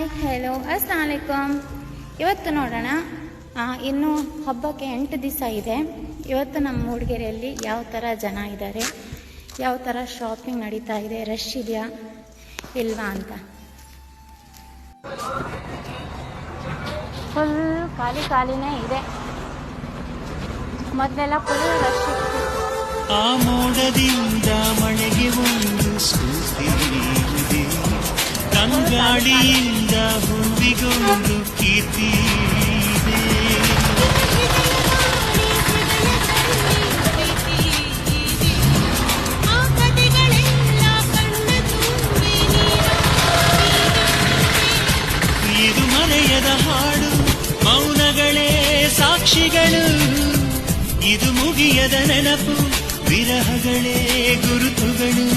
Hi hello ಅಸ್ಸಲಾಮು ಅಲೈಕುಮ್. ಇವತ್ತು ನೋಡೋಣ, ಇನ್ನು ಹಬ್ಬಕ್ಕೆ 8 ದಿವಸ ಇದೆ. ಇವತ್ತು ನಮ್ಮ ಮೂಡಿಗೆರೆಯಲ್ಲಿ ಯಾವ ಥರ ಜನ ಇದ್ದಾರೆ, ಯಾವ ಥರ ಶಾಪಿಂಗ್ ನಡೀತಾ ಇದೆ, ರಶ್ ಇದೆಯಾ ಇಲ್ವಾ ಅಂತ. ಫುಲ್ ಖಾಲಿನೇ ಇದೆ. ಮೊದಲೆಲ್ಲ ಫುಲ್ ರಶ್ ಇತ್ತು. ಆ ಮೋಡದಿಂದ ಮಳೆಗೆ ಒಂದು ಸ್ಫೂರ್ತಿ ಇದೆ, ತಂಗಾಳಿಯಿಂದ ಹೂವಿಗೊಂದು ಕೀರ್ತಿ ಇದೆ. ಇದು ಮರೆಯದ ಹಾಡು, ಮೌನಗಳೇ ಸಾಕ್ಷಿಗಳು. ಇದು ಮುಗಿಯದ ನೆನಪು, ವಿರಹಗಳೇ ಗುರುತುಗಳು.